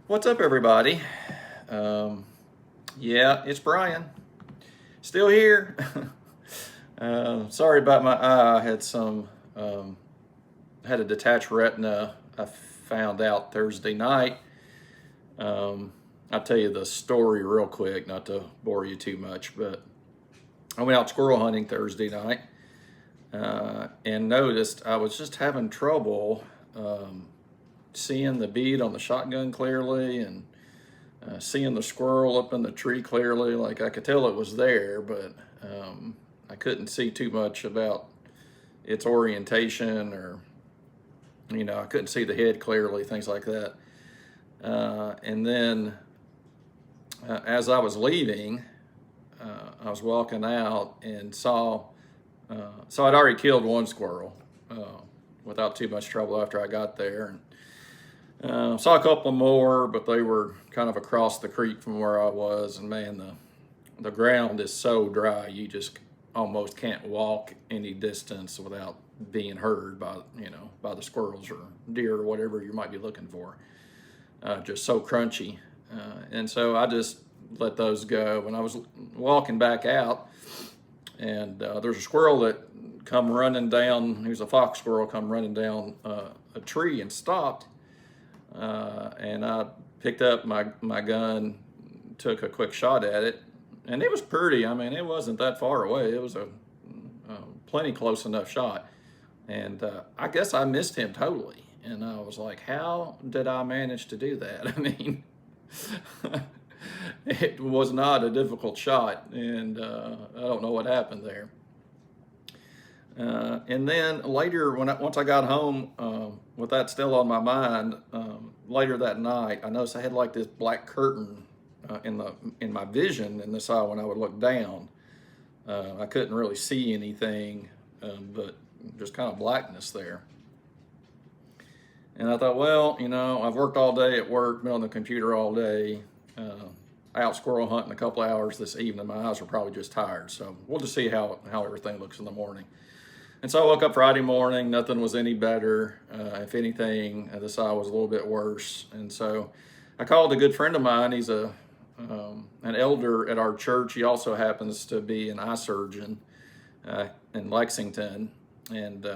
What's up, everybody? Um, yeah, it's Brian. Still here. Sorry about my eye. I had had a detached retina. I found out Thursday night. I'll tell you the story real quick, not to bore you too much, but I went out squirrel hunting Thursday night and noticed I was just having trouble seeing the bead on the shotgun clearly and seeing the squirrel up in the tree clearly. Like I could tell it was there, but I couldn't see too much about its orientation or, I couldn't see the head clearly, things like that. And then as I was leaving, I was walking out and so I'd already killed one squirrel without too much trouble after I got there. And saw a couple more, but they were kind of across the creek from where I was. And man, the ground is so dry, you just almost can't walk any distance without being heard by the squirrels or deer or whatever you might be looking for. Just so crunchy. And so I just let those go. When I was walking back out, and there's a squirrel that come running down. He was a fox squirrel, come running down a tree and stopped. And I picked up my gun, took a quick shot at it, and it was pretty. I mean, it wasn't that far away. It was a plenty close enough shot. And I guess I missed him totally. And I was like, how did I manage to do that? I mean, it was not a difficult shot, and I don't know what happened there. And then later, once I got home with that still on my mind, later that night, I noticed I had like this black curtain in my vision in this eye when I would look down. I couldn't really see anything, but just kind of blackness there. And I thought, well, I've worked all day at work, been on the computer all day, out squirrel hunting a couple hours this evening. My eyes are probably just tired, so we'll just see how everything looks in the morning. And so I woke up Friday morning, nothing was any better. If anything, this eye was a little bit worse. And so I called a good friend of mine. He's an elder at our church. He also happens to be an eye surgeon in Lexington. And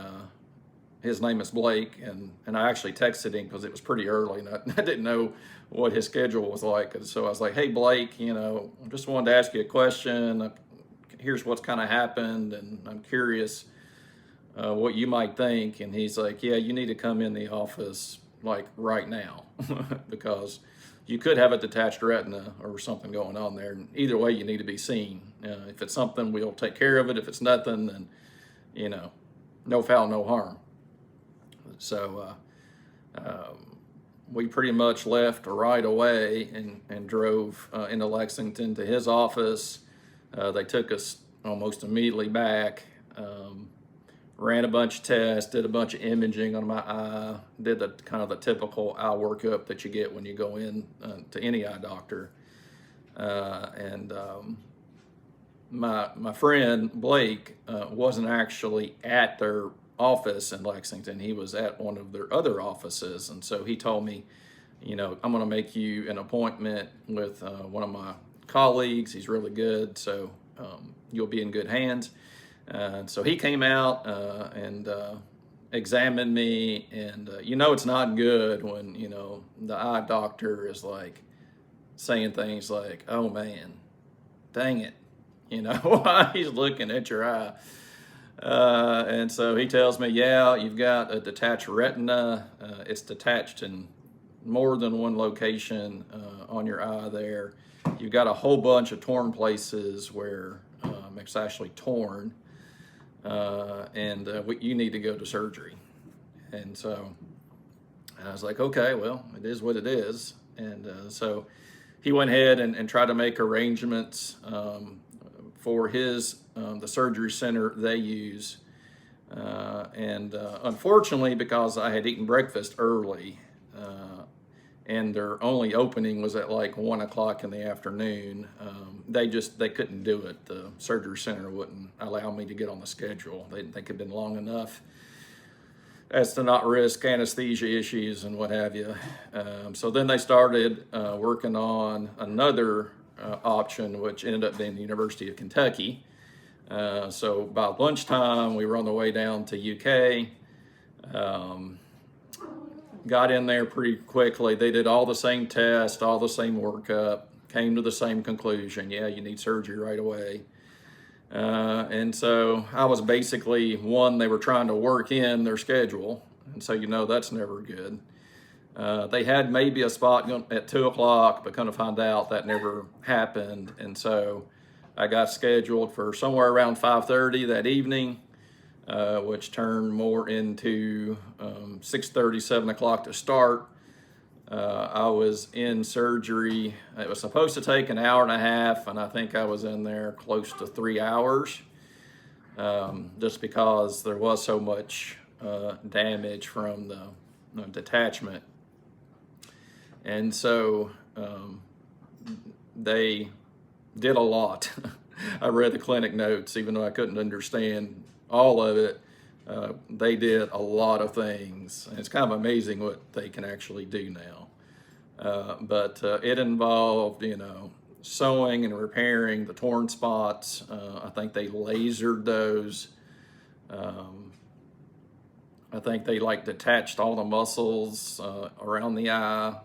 his name is Blake. And I actually texted him because it was pretty early and I didn't know what his schedule was like. And so I was like, hey, Blake, I just wanted to ask you a question. Here's what's kind of happened, and I'm curious what you might think. And he's like, yeah, you need to come in the office like right now because you could have a detached retina or something going on there. And either way, you need to be seen. If it's something, we'll take care of it. If it's nothing, then, no foul, no harm. So we pretty much left right away and drove into Lexington to his office. They took us almost immediately back. Ran a bunch of tests, did a bunch of imaging on my eye, did the kind of the typical eye workup that you get when you go in to any eye doctor. And my friend Blake wasn't actually at their office in Lexington. He was at one of their other offices, and so he told me, I'm going to make you an appointment with one of my colleagues. He's really good, so you'll be in good hands. So he came out and examined me, and it's not good when the eye doctor is like saying things like, "Oh man, dang it," while he's looking at your eye. And so he tells me, "Yeah, you've got a detached retina. It's detached in more than one location on your eye there. You've got a whole bunch of torn places where it's actually torn." And you need to go to surgery. And so I was like, okay, well, it is what it is. And so he went ahead and tried to make arrangements for the surgery center they use. And unfortunately, because I had eaten breakfast early, and their only opening was at like 1 o'clock in the afternoon. They couldn't do it. The surgery center wouldn't allow me to get on the schedule. They didn't think it'd been long enough. as to not risk anesthesia issues and what have you. So then they started working on another option, which ended up being the University of Kentucky. So by lunchtime, we were on the way down to UK. Got in there pretty quickly. They did all the same tests, all the same workup, came to the same conclusion. Yeah, you need surgery right away. And so I was basically one they were trying to work in their schedule. And so, that's never good. They had maybe a spot at 2 o'clock, but kind of find out that never happened. And so I got scheduled for somewhere around 5:30 that evening, which turned more into 6:30, 7 o'clock to start. I was in surgery. It was supposed to take an hour and a half, and I think I was in there close to 3 hours, just because there was so much damage from the detachment. And so they did a lot. I read the clinic notes, even though I couldn't understand all of it. They did a lot of things. And it's kind of amazing what they can actually do now. But it involved, sewing and repairing the torn spots. I think they lasered those. I think they detached all the muscles around the eye,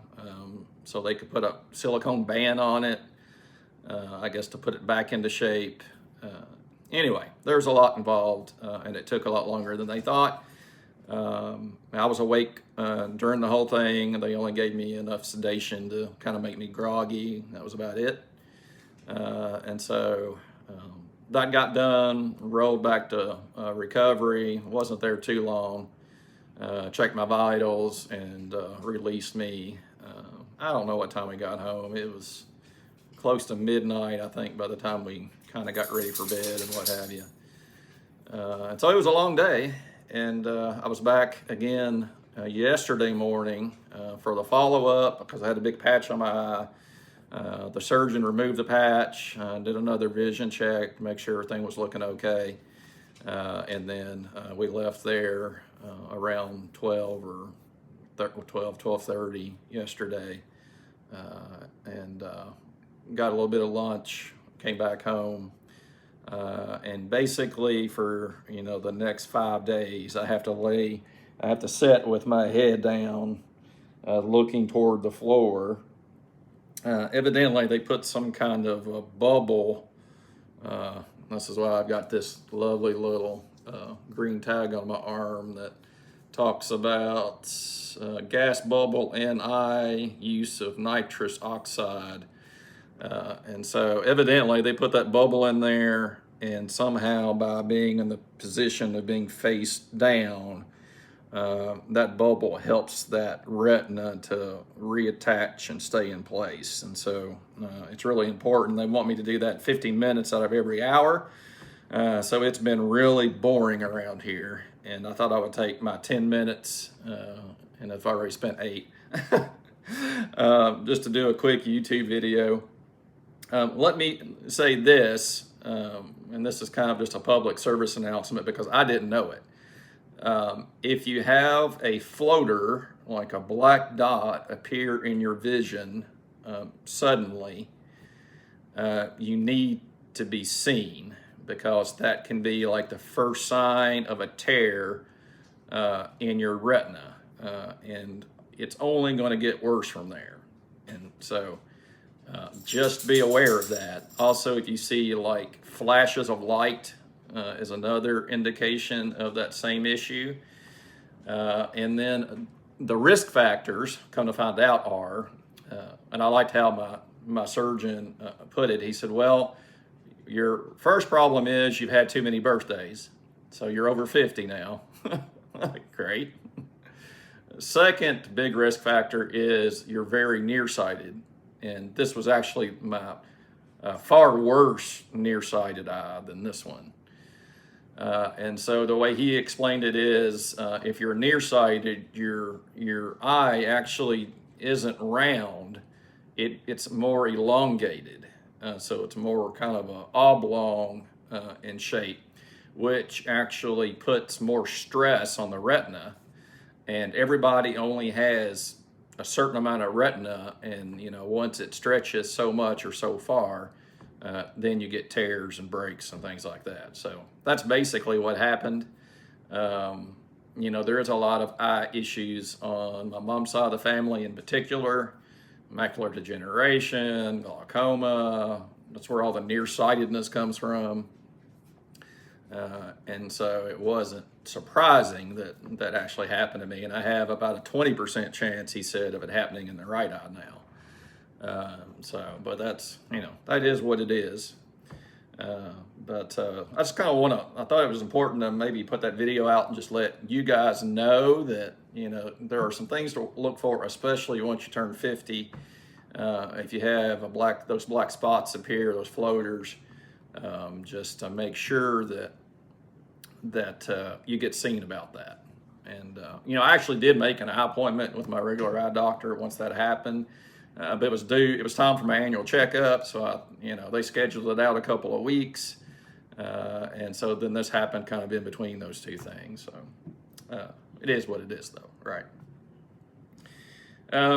so they could put a silicone band on it, I guess to put it back into shape. Anyway, there's a lot involved, and it took a lot longer than they thought. I was awake during the whole thing, and they only gave me enough sedation to kind of make me groggy. That was about it. And so that got done, rolled back to recovery, wasn't there too long, checked my vitals, and released me. I don't know what time we got home. It was close to midnight, I think, by the time we kind of got ready for bed and what have you. And so it was a long day, and I was back again yesterday morning for the follow-up because I had a big patch on my eye. The surgeon removed the patch, did another vision check to make sure everything was looking okay, and then we left there around 12:30 yesterday, and got a little bit of lunch, came back home, and basically for the next 5 days I have to sit with my head down, looking toward the floor. Evidently they put some kind of a bubble. This is why I've got this lovely little green tag on my arm that talks about gas bubble and eye use of nitrous oxide. And so evidently they put that bubble in there, and somehow by being in the position of being face down, that bubble helps that retina to reattach and stay in place. And so it's really important. They want me to do that 15 minutes out of every hour. So it's been really boring around here, and I thought I would take my 10 minutes, and I've already spent 8, just to do a quick YouTube video. Let me say this, and this is kind of just a public service announcement because I didn't know it. If you have a floater, like a black dot, appear in your vision suddenly, you need to be seen, because that can be like the first sign of a tear in your retina, and it's only going to get worse from there. And so just be aware of that. Also, if you see flashes of light, is another indication of that same issue. And then the risk factors, come to find out, are, and I liked how my surgeon put it. He said, well, your first problem is you've had too many birthdays. So you're over 50 now. Great. Second big risk factor is you're very nearsighted. And this was actually my far worse nearsighted eye than this one. And so the way he explained it is, if you're nearsighted, your eye actually isn't round. It's more elongated. So it's more kind of an oblong in shape, which actually puts more stress on the retina. and everybody only has a certain amount of retina, and once it stretches so much or so far, then you get tears and breaks and things like that. So that's basically what happened. There is a lot of eye issues on my mom's side of the family in particular: macular degeneration, glaucoma. That's where all the nearsightedness comes from. And so it wasn't surprising that actually happened to me. And I have about a 20% chance, he said, of it happening in the right eye now. But that's, that is what it is. But I just kind of I thought it was important to maybe put that video out and just let you guys know that, there are some things to look for, especially once you turn 50. If you have those black spots appear, those floaters, just to make sure that you get seen about that. And I actually did make an eye appointment with my regular eye doctor once that happened. But it was time for my annual checkup, so they scheduled it out a couple of weeks, and so then this happened kind of in between those two things. So it is what it is, though, right?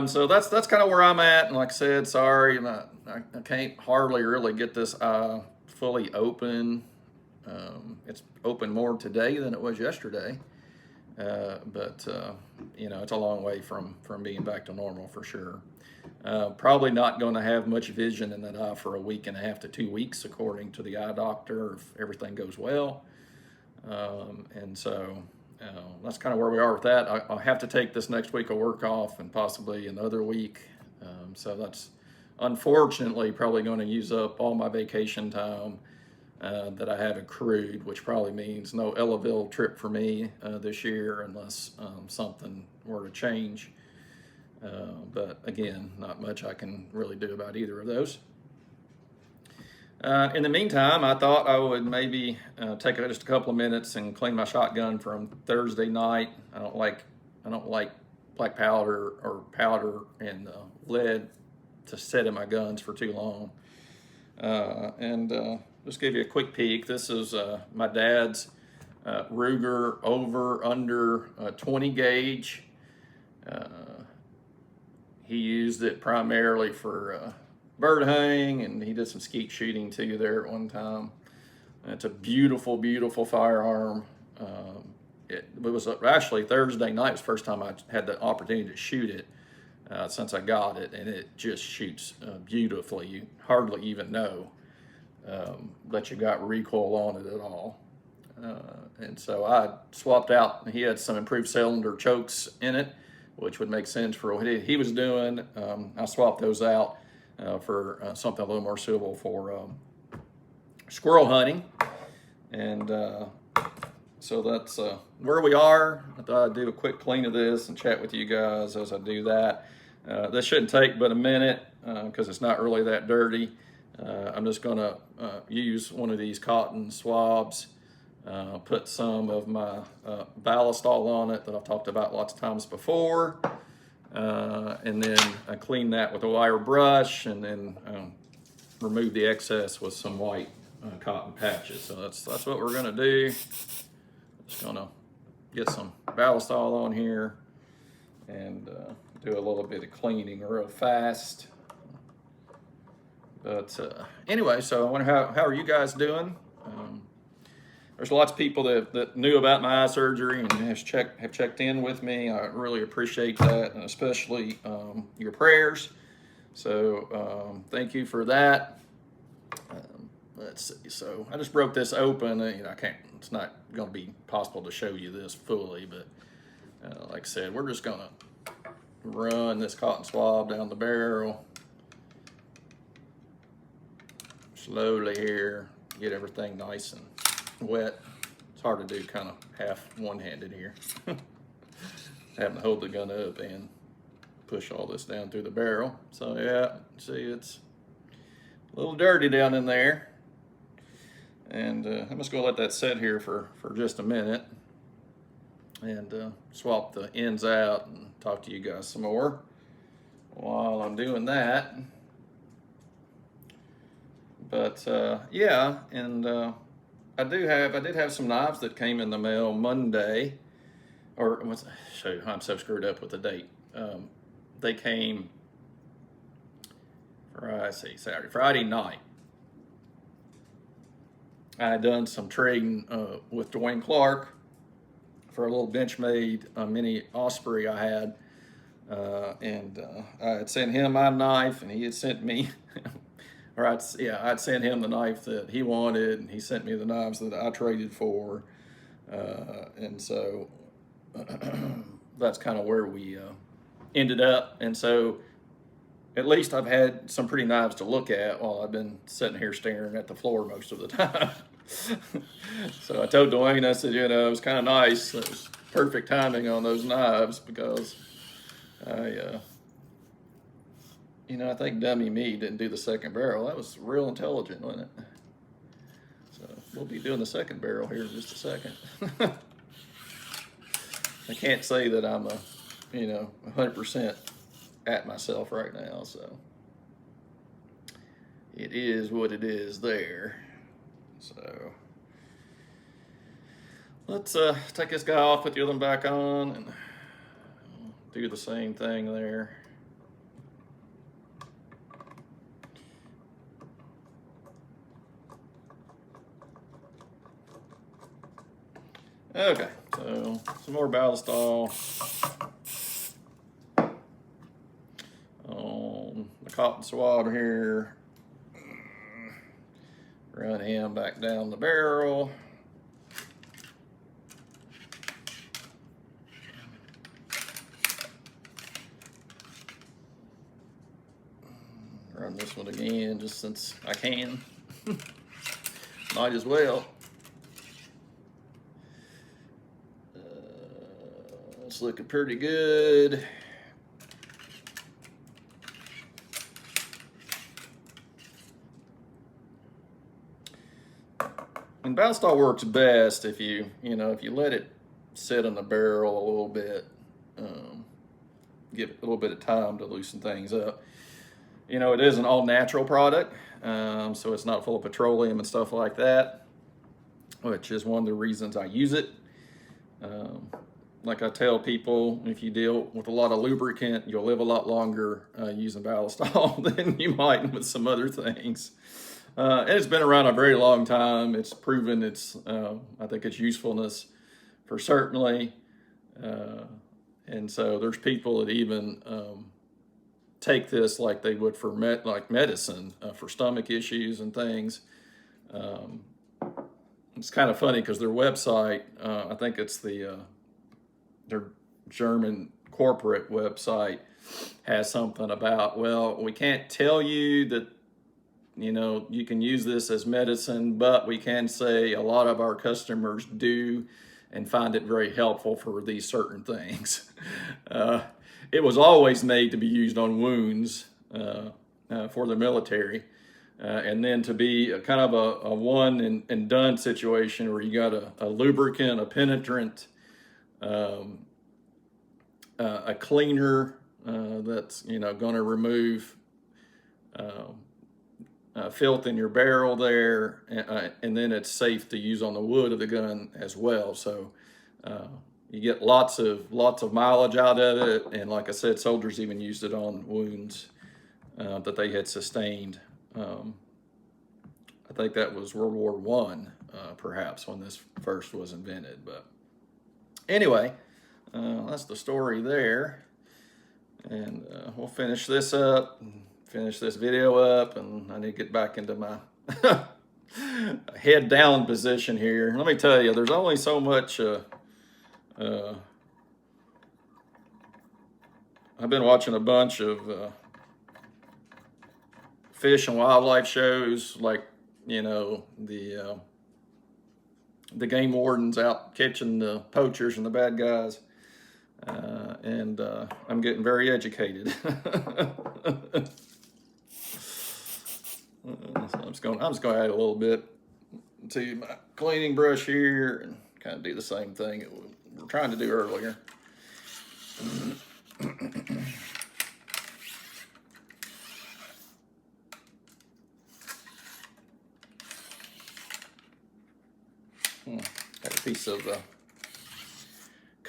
So that's kind of where I'm at, and like I said, sorry, I can't hardly really get this eye fully open. It's open more today than it was yesterday, but it's a long way from being back to normal for sure. Probably not going to have much vision in that eye for a week and a half to 2 weeks, according to the eye doctor, if everything goes well. And so that's kind of where we are with that. I'll have to take this next week of work off and possibly another week. So that's unfortunately probably going to use up all my vacation time that I have accrued, which probably means no Ellaville trip for me this year unless something were to change. But again, not much I can really do about either of those. In the meantime, I thought I would maybe take just a couple of minutes and clean my shotgun from Thursday night. I don't like black powder or powder and lead to set in my guns for too long. And just give you a quick peek. This is my dad's Ruger over under 20 gauge. He used it primarily for bird hunting, and he did some skeet shooting too there at one time. And it's a beautiful, beautiful firearm. It was actually Thursday night was the first time I had the opportunity to shoot it since I got it, and it just shoots beautifully. You hardly even know that you got recoil on it at all. And so I swapped out. He had some improved cylinder chokes in it, which would make sense for what he was doing. I swapped those out for something a little more suitable for squirrel hunting. And so that's where we are. I thought I'd do a quick clean of this and chat with you guys as I do that. This shouldn't take but a minute because it's not really that dirty. I'm just going to use one of these cotton swabs, put some of my Ballistol on it that I've talked about lots of times before, and then I clean that with a wire brush, and then remove the excess with some white cotton patches. So that's what we're going to do. Just going to get some Ballistol on here and do a little bit of cleaning real fast. But anyway, so I wonder how are you guys doing? There's lots of people that knew about my eye surgery and have checked in with me. I really appreciate that, and especially your prayers. So thank you for that. Let's see. So I just broke this open. I can't. It's not going to be possible to show you this fully, but like I said, we're just going to run this cotton swab down the barrel slowly here. Get everything nice and wet. It's hard to do kind of half one-handed here. Having to hold the gun up and push all this down through the barrel. So yeah, see, it's a little dirty down in there. And I'm just gonna let that sit here for just a minute and swap the ends out and talk to you guys some more while I'm doing that. But yeah, and I did have some knives that came in the mail Monday, or show I'm so screwed up with the date. They came, Friday night. I had done some trading with Dwayne Clark for a little Benchmade mini Osprey I had. And I had sent him my knife, and he had sent me, I'd sent him the knife that he wanted, and he sent me the knives that I traded for. And so that's kind of where we ended up. And so at least I've had some pretty knives to look at while I've been sitting here staring at the floor most of the time. So I told Dwayne, I said, it was kind of nice. It was perfect timing on those knives because I think dummy me didn't do the second barrel. That was real intelligent, wasn't it? So we'll be doing the second barrel here in just a second. I can't say that I'm 100% at myself right now, so it is what it is there. So let's take this guy off, put the other one back on, and do the same thing there. Okay, so some more Ballistol on the cotton swab here. Run him back down the barrel. Run this one again just since I can. Might as well. It's looking pretty good. And Ballistol works best if you let it sit in the barrel a little bit, give it a little bit of time to loosen things up. It is an all-natural product, so it's not full of petroleum and stuff like that, which is one of the reasons I use it. Like I tell people, if you deal with a lot of lubricant, you'll live a lot longer using Ballistol than you might with some other things. And it's been around a very long time. It's proven I think its usefulness for certainly. And so there's people that even take this like they would for medicine for stomach issues and things. It's kind of funny because their website, I think it's their German corporate website, has something about, well, we can't tell you that you can use this as medicine, but we can say a lot of our customers do and find it very helpful for these certain things. It was always made to be used on wounds for the military. And then to be a kind of a one and done situation where you got a lubricant, a penetrant, a cleaner that's going to remove filth in your barrel there, and then it's safe to use on the wood of the gun as well. So you get lots of mileage out of it, and like I said, soldiers even used it on wounds that they had sustained. I think that was World War I, perhaps, when this first was invented. But anyway, that's the story there, and we'll finish this up. Finish this video up, and I need to get back into my head down position here. Let me tell you, there's only so much I've been watching a bunch of fish and wildlife shows, like the game wardens out catching the poachers and the bad guys, and I'm getting very educated. So I'm just going to add a little bit to my cleaning brush here and kind of do the same thing that we were trying to do earlier. Got a piece of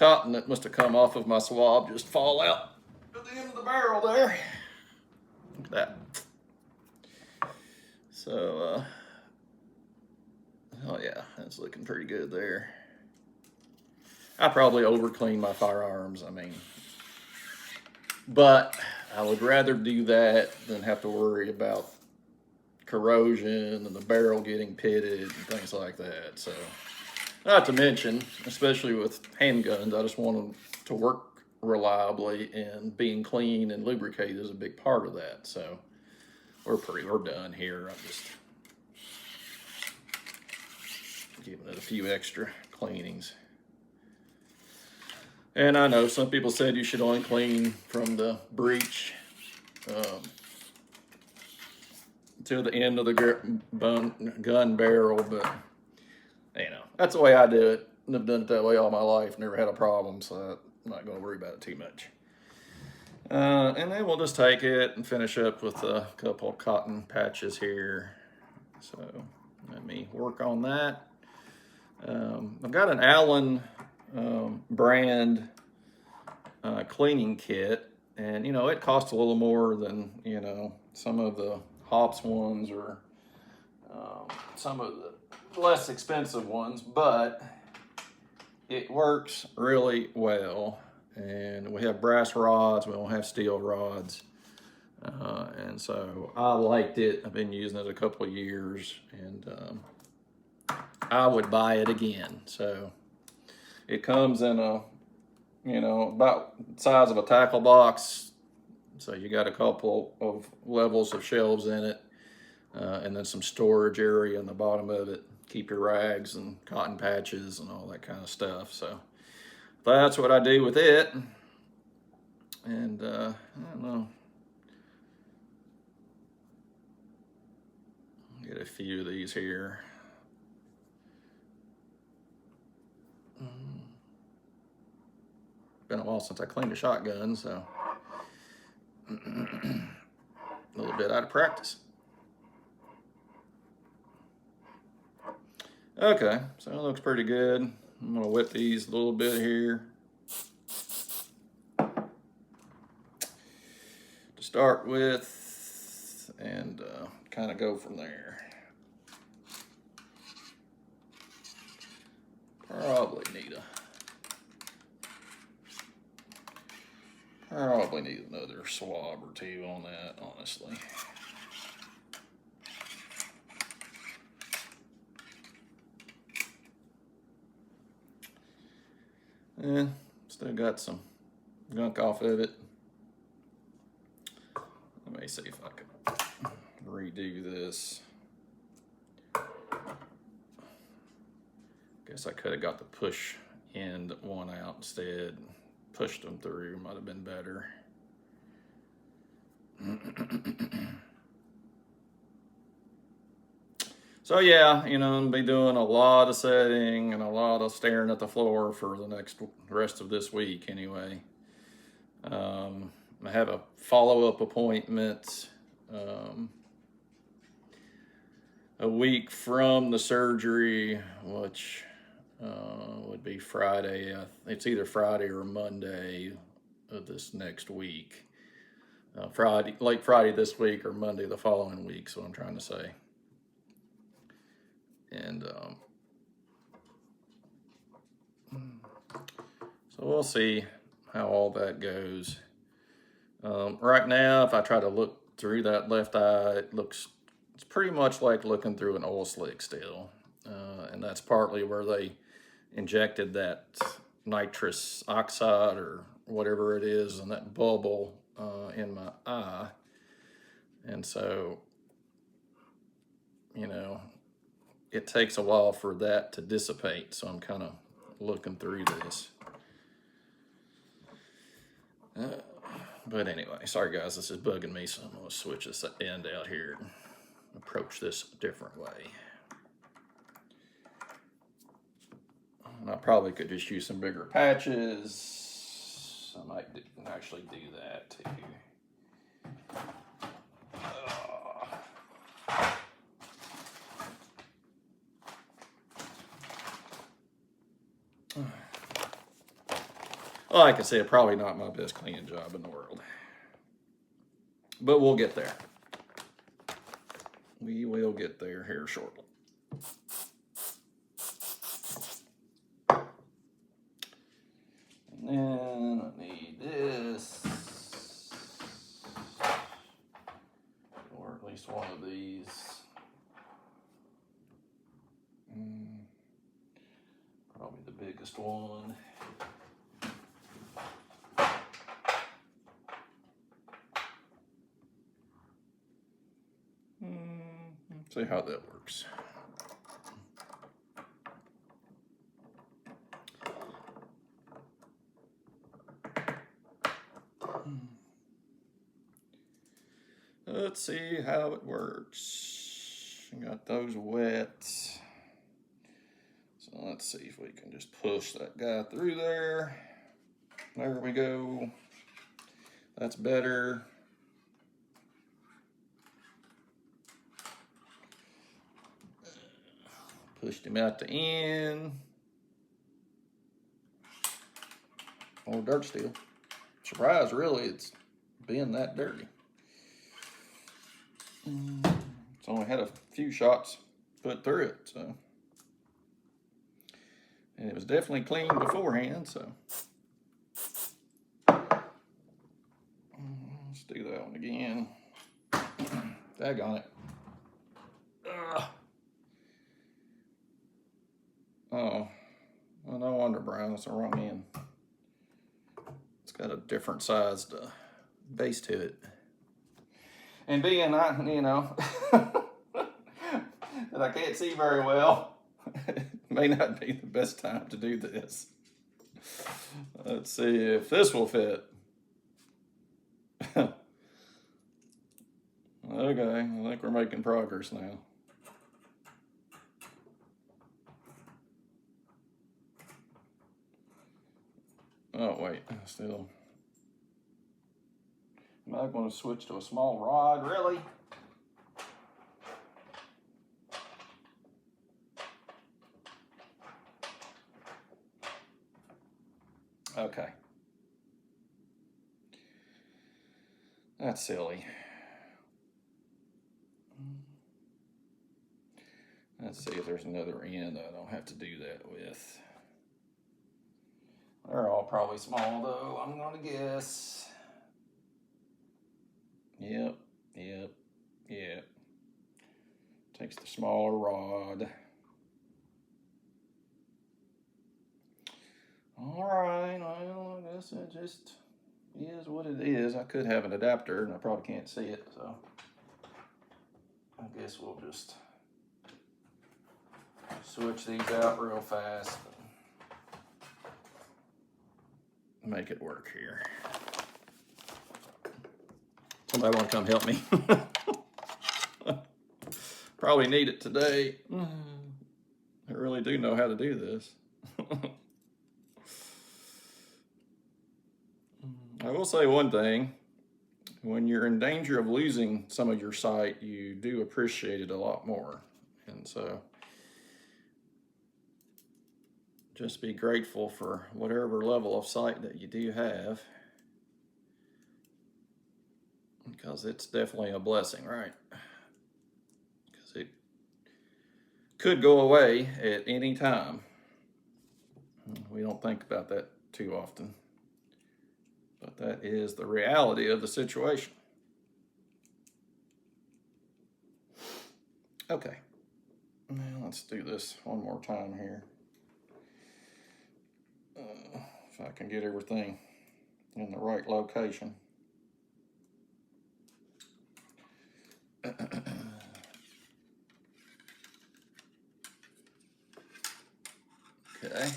cotton that must have come off of my swab just fall out at the end of the barrel there. Look at that. So, oh yeah, that's looking pretty good there. I probably overcleaned my firearms, I mean, but I would rather do that than have to worry about corrosion and the barrel getting pitted and things like that. So, not to mention, especially with handguns, I just want them to work reliably, and being clean and lubricated is a big part of that. So, we're done here. I'm just giving it a few extra cleanings. And I know some people said you should only clean from the breech to the end of the gun barrel, but you know, that's the way I do it. I've done it that way all my life, never had a problem, so I'm not going to worry about it too much. And then we'll just take it and finish up with a couple cotton patches here. So let me work on that. I've got an Allen brand cleaning kit, and you know, it costs a little more than, you know, some of the Hops ones or some of the less expensive ones, but it works really well. And we have brass rods, we don't have steel rods, and so I liked it. I've been using it a couple of years, and I would buy it again. So it comes in a, you know, about the size of a tackle box. So you got a couple of levels of shelves in it, and then some storage area in the bottom of it. Keep your rags and cotton patches and all that kind of stuff. So that's what I do with it. And I don't know. Get a few of these here. Been a while since I cleaned a shotgun, so a little bit out of practice. Okay, so it looks pretty good. I'm gonna whip these a little bit here to start with, and kind of go from there. Probably need another swab or two on that, honestly. And still got some gunk off of it. Let me see if I can redo this. Guess I could have got the push end one out instead. Pushed them through, might have been better. So yeah, you know, I'll be doing a lot of setting and a lot of staring at the floor for the rest of this week anyway. I have a follow-up appointment a week from the surgery, which would be Friday. It's either Friday or Monday of this next week. Late Friday this week or Monday the following week, so I'm trying to say. And so we'll see how all that goes. Right now, if I try to look through that left eye, it's pretty much like looking through an oil slick still. And that's partly where they injected that nitrous oxide or whatever it is in that bubble in my eye. And so, you know, it takes a while for that to dissipate. So I'm kind of looking through this. But anyway, sorry guys, this is bugging me, so I'm going to switch this end out here and approach this a different way. I probably could just use some bigger patches. I might actually do that too. like I said, probably not my best cleaning job in the world. But we'll get there. We will get there here shortly. And then I need this. Or at least one of these. Probably the biggest one. See how that works. Let's see how it works. Got those wet. So let's see if we can just push that guy through there. There we go. That's better. Pushed him out the end. More dirt still. Surprise, really, it's being that dirty. It's only had a few shots put through it, so. And it was definitely clean beforehand, so. Let's do that one again. Daggone it. Oh, well, no wonder, Brian, that's the wrong end. It's got a different sized base to it. And being, that I can't see very well, it may not be the best time to do this. Let's see if this will fit. Okay, I think we're making progress now. Oh, wait, still. Am I going to switch to a small rod, really? Okay. That's silly. Let's see if there's another end that I don't have to do that with. They're all probably small though, I'm gonna guess. Yep. Takes the smaller rod. All right, well, I guess it just is what it is. I could have an adapter and I probably can't see it, so I guess we'll just switch these out real fast and make it work here. Somebody want to come help me? Probably need it today. I really do know how to do this. I will say one thing. When you're in danger of losing some of your sight, you do appreciate it a lot more. And so just be grateful for whatever level of sight that you do have, because it's definitely a blessing, right? Because it could go away at any time. We don't think about that too often, but that is the reality of the situation. Okay, now let's do this one more time here. If I can get everything in the right location. Okay,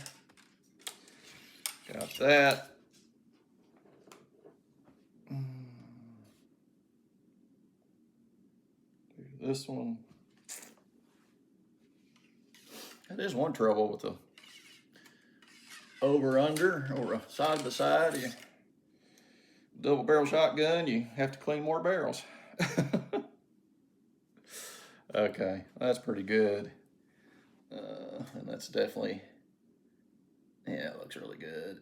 got that. Do this one. That is one trouble with the over-under or a side-by-side. You double barrel shotgun, you have to clean more barrels. Okay, that's pretty good. And that's definitely, yeah, it looks really good.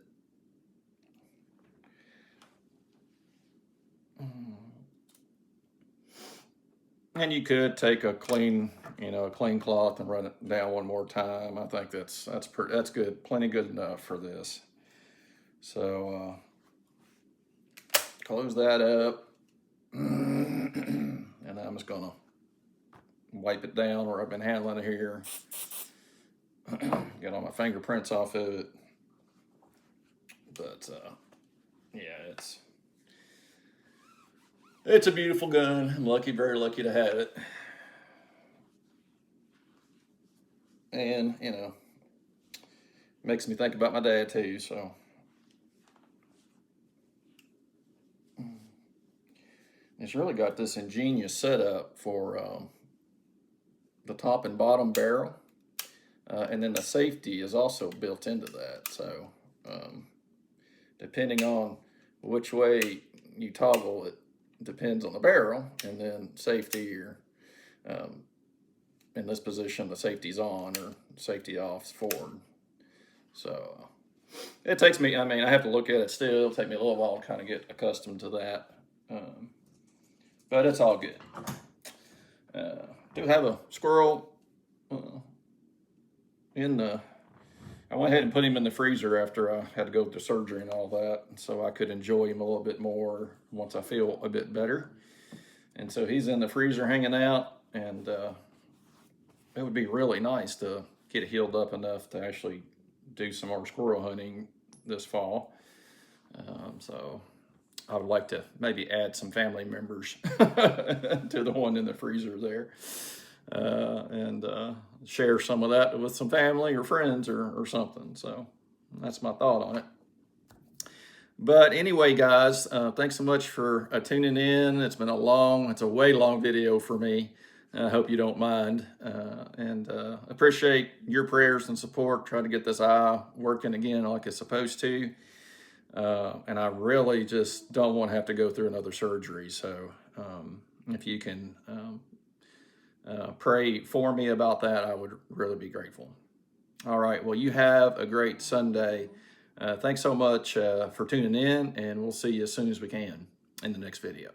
And you could take a clean, a clean cloth and run it down one more time. I think that's good, plenty good enough for this. So close that up, and I'm just gonna wipe it down where I've been handling it here. Get all my fingerprints off of it, but yeah, it's a beautiful gun. I'm lucky, very lucky to have it. And, makes me think about my dad too, so. It's really got this ingenious setup for the top and bottom barrel. And then the safety is also built into that. So depending on which way you toggle it, depends on the barrel, and then safety, or in this position the safety's on or safety off's forward. So it takes me, I have to look at it still. It'll take me a little while to kind of get accustomed to that, but it's all good. Do have a squirrel I went ahead and put him in the freezer after I had to go through surgery and all that, so I could enjoy him a little bit more once I feel a bit better. And so he's in the freezer hanging out, and it would be really nice to get healed up enough to actually do some more squirrel hunting this fall. So I would like to maybe add some family members to the one in the freezer there, and share some of that with some family or friends or something. So that's my thought on it. But anyway, guys, thanks so much for tuning in. It's been it's a way long video for me. I hope you don't mind, and appreciate your prayers and support. Try to get this eye working again like it's supposed to. And I really just don't want to have to go through another surgery. So if you can pray for me about that, I would really be grateful. All right. Well, you have a great Sunday. Thanks so much for tuning in, and we'll see you as soon as we can in the next video.